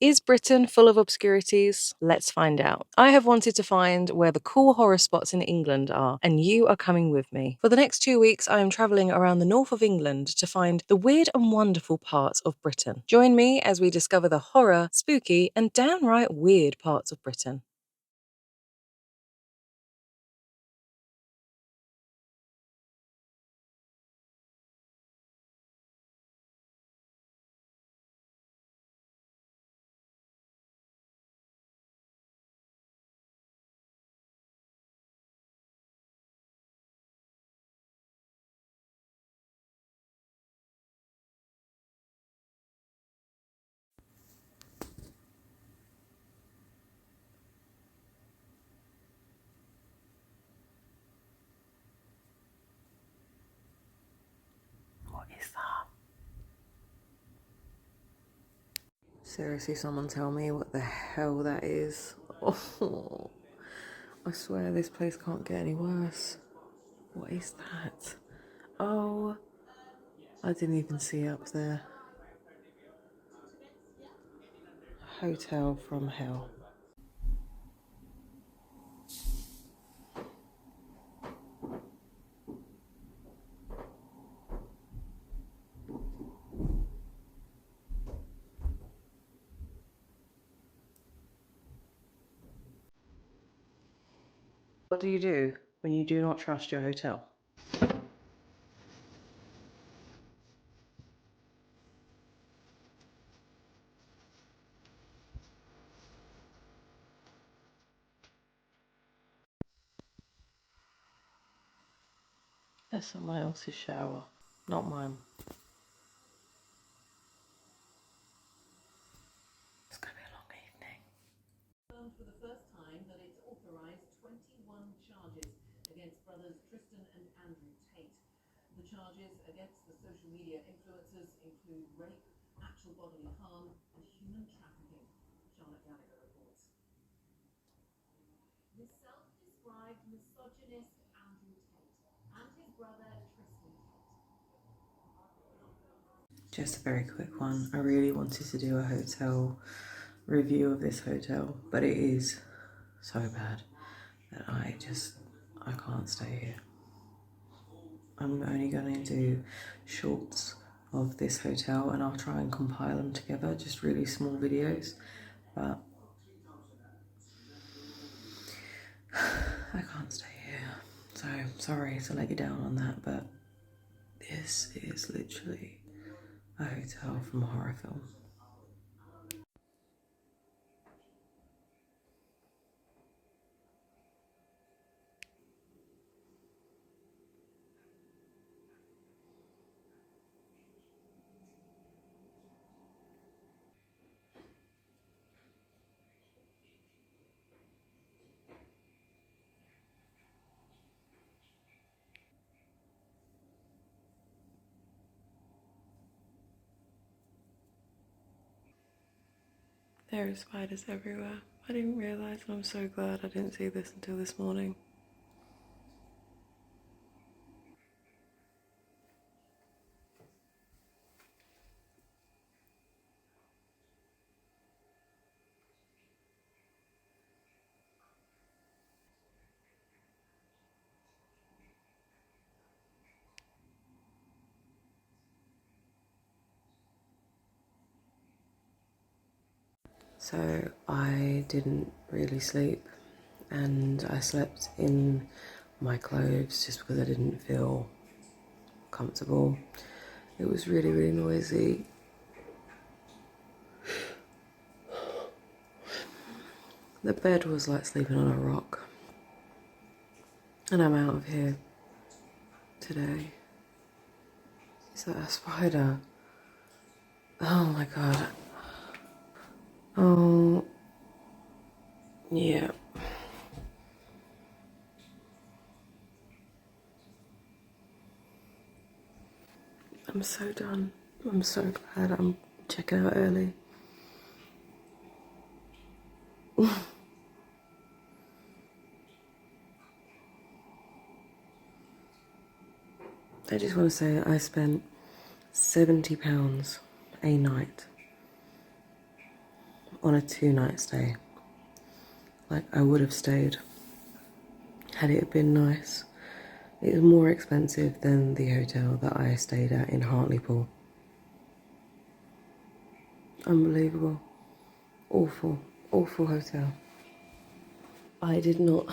Is Britain full of obscurities? Let's find out. I have wanted to find where the cool horror spots in England are, and you are coming with me. For the next 2 weeks, I am travelling around the north of England to find the weird and wonderful parts of Britain. Join me as we discover the horror, spooky, and downright weird parts of Britain. What is that? Seriously, someone tell me what the hell that is. Oh, I swear this place can't get any worse. What is that? Oh, I didn't even see up there. Hotel from hell. What do you do when you do not trust your hotel? That's someone else's shower, not mine. It's gonna be a long evening. Confirmed for the first time that it's authorised 21 charges against brothers Tristan and Andrew Tate. The charges against the social media influencers include rape, actual bodily harm, and human trafficking. Charlotte Gallagher reports. The self-described misogynist Andrew Tate and his brother Tristan Tate. Just a very quick one. I really wanted to do a hotel review of this hotel, but it is so bad that I can't stay here. I'm only going to do shorts of this hotel and I'll try and compile them together, just really small videos, but I can't stay here. So sorry to let you down on that, but this is literally a hotel from a horror film. There are spiders everywhere. I didn't realise, and I'm so glad I didn't see this until this morning. So I didn't really sleep and I slept in my clothes just because I didn't feel comfortable. It was really, really noisy. The bed was like sleeping on a rock. And I'm out of here today. Is that a spider? Oh my god. Oh, yeah. I'm so done. I'm so glad I'm checking out early. I just want to say I spent £70 a night on a 2-night stay. Like, I would have stayed had it been nice. It is more expensive than the hotel that I stayed at in Hartlepool. Unbelievable. Awful, awful hotel. I did not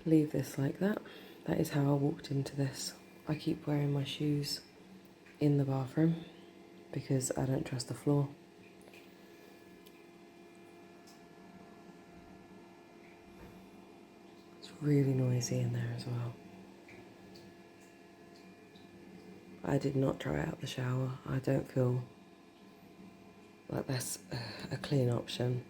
leave this like that. That is how I walked into this. I keep wearing my shoes in the bathroom because I don't trust the floor. It's really noisy in there as well. I did not try out the shower. I don't feel like that's a clean option.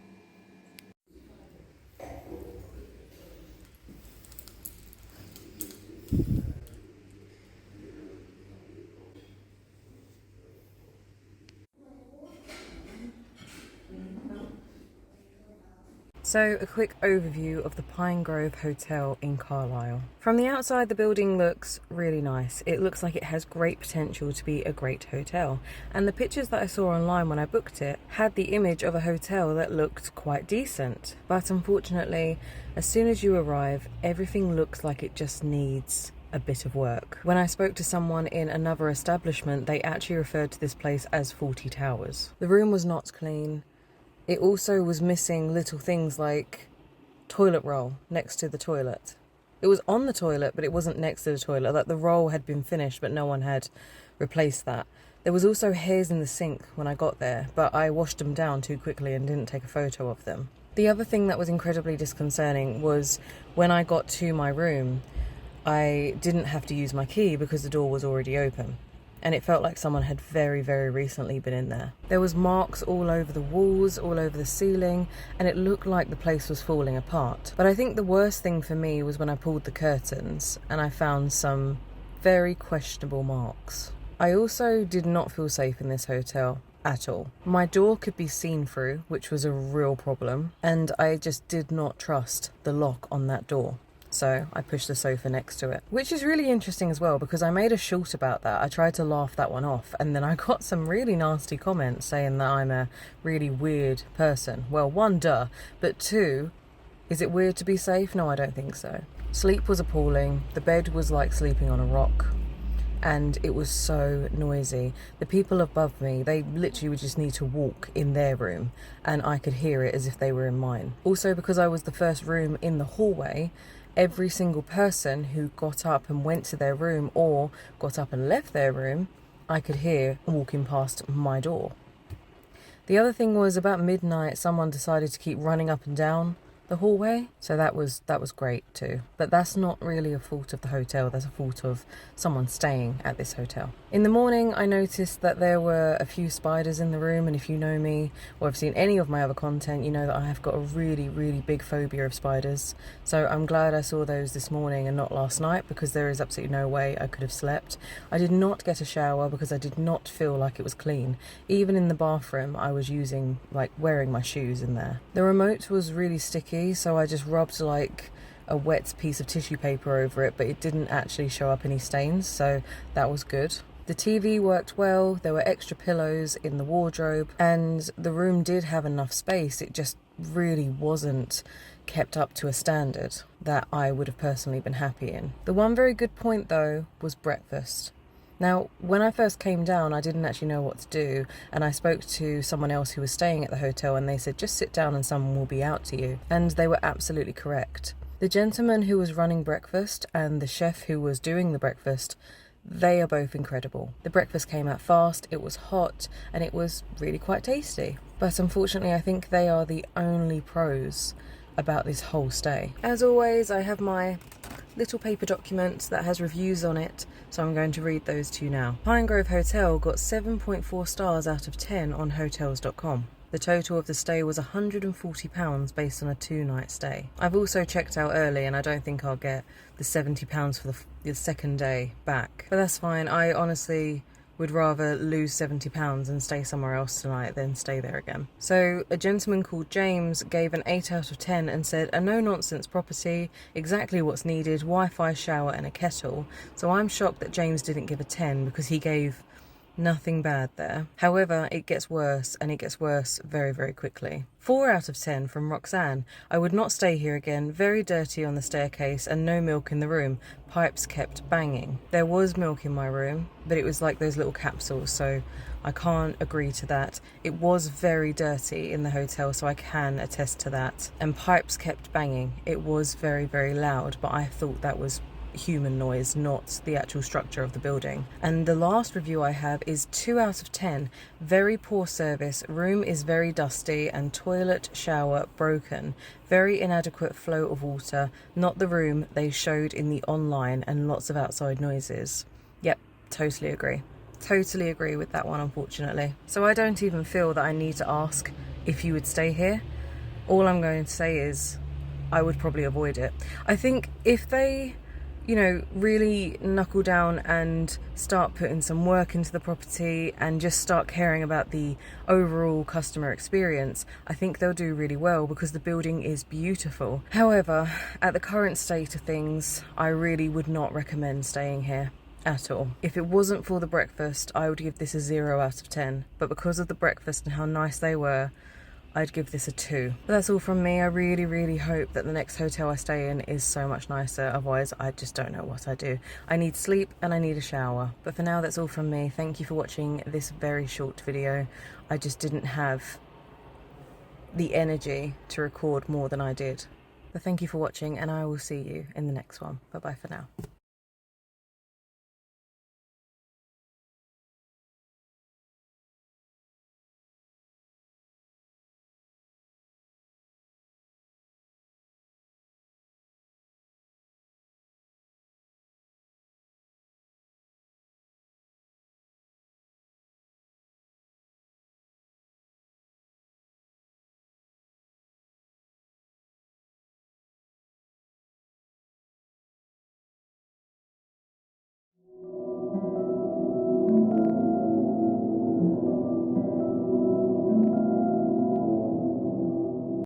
So, a quick overview of the Pinegrove Hotel in Carlisle. From the outside, the building looks really nice. It looks like it has great potential to be a great hotel. And the pictures that I saw online when I booked it had the image of a hotel that looked quite decent. But unfortunately, as soon as you arrive, everything looks like it just needs a bit of work. When I spoke to someone in another establishment, they actually referred to this place as 40 Towers. The room was not clean. It also was missing little things like toilet roll next to the toilet. It was on the toilet, but it wasn't next to the toilet. Like, the roll had been finished, but no one had replaced that. There was also hairs in the sink when I got there, but I washed them down too quickly and didn't take a photo of them. The other thing that was incredibly disconcerting was when I got to my room, I didn't have to use my key because the door was already open. And it felt like someone had very, very recently been in there. There was marks all over the walls, all over the ceiling, and it looked like the place was falling apart. But I think the worst thing for me was when I pulled the curtains and I found some very questionable marks. I also did not feel safe in this hotel at all. My door could be seen through, which was a real problem, and I just did not trust the lock on that door. So I pushed the sofa next to it, which is really interesting as well because I made a short about that. I tried to laugh that one off, and then I got some really nasty comments saying that I'm a really weird person. Well, one, duh, but two, is it weird to be safe? No, I don't think so. Sleep was appalling. The bed was like sleeping on a rock, and it was so noisy. The people above me, they literally would just need to walk in their room, and I could hear it as if they were in mine. Also, because I was the first room in the hallway, every single person who got up and went to their room or got up and left their room, I could hear walking past my door. The other thing was, about midnight, someone decided to keep running up and down the hallway, so that was great too. But that's not really a fault of the hotel, that's a fault of someone staying at this hotel. In the morning, I noticed that there were a few spiders in the room, and if you know me or have seen any of my other content, you know that I have got a really, really big phobia of spiders. So I'm glad I saw those this morning and not last night, because there is absolutely no way I could have slept. I did not get a shower because I did not feel like it was clean. Even in the bathroom, I was wearing my shoes in there. The remote was really sticky, so I just rubbed like a wet piece of tissue paper over it, but it didn't actually show up any stains, so that was good. The TV worked well, there were extra pillows in the wardrobe, and the room did have enough space. It just really wasn't kept up to a standard that I would have personally been happy in. The one very good point though was breakfast. Now, when I first came down, I didn't actually know what to do, and I spoke to someone else who was staying at the hotel, and they said, just sit down and someone will be out to you. And they were absolutely correct. The gentleman who was running breakfast and the chef who was doing the breakfast, they are both incredible. The breakfast came out fast, it was hot, and it was really quite tasty. But unfortunately, I think they are the only pros about this whole stay. As always, I have my little paper document that has reviews on it, so I'm going to read those to you now. Pinegrove Hotel got 7.4 stars out of 10 on hotels.com. The total of the stay was £140 based on a 2-night stay. I've also checked out early, and I don't think I'll get the £70 for the second day back. But that's fine. I honestly would rather lose £70 and stay somewhere else tonight than stay there again. So a gentleman called James gave an 8 out of 10 and said, a no-nonsense property, exactly what's needed, Wi-Fi, shower and a kettle. So I'm shocked that James didn't give a 10, because he gave Nothing bad there. However, it gets worse, and it gets worse very, very quickly. 4 out of 10 from Roxanne. I would not stay here again. Very dirty on the staircase and no milk in the room. Pipes kept banging. There was milk in my room, but it was like those little capsules, so I can't agree to that. It was very dirty in the hotel, so I can attest to that. And pipes kept banging. It was very, very loud, but I thought that was human noise, not the actual structure of the building. And the last review I have is 2 out of 10. Very poor service. Room is very dusty and toilet shower broken. Very inadequate flow of water. Not the room they showed in the online, and lots of outside noises. Yep, totally agree. Totally agree with that one, unfortunately. So I don't even feel that I need to ask if you would stay here. All I'm going to say is I would probably avoid it. I think if they, you know, really knuckle down and start putting some work into the property and just start caring about the overall customer experience, I think they'll do really well, because the building is beautiful. However, at the current state of things, I really would not recommend staying here at all. If it wasn't for the breakfast, I would give this a 0 out of 10. But because of the breakfast and how nice they were, I'd give this a 2. But that's all from me. I really, really hope that the next hotel I stay in is so much nicer. Otherwise, I just don't know what I do. I need sleep and I need a shower. But for now, that's all from me. Thank you for watching this very short video. I just didn't have the energy to record more than I did. But thank you for watching, and I will see you in the next one. Bye-bye for now.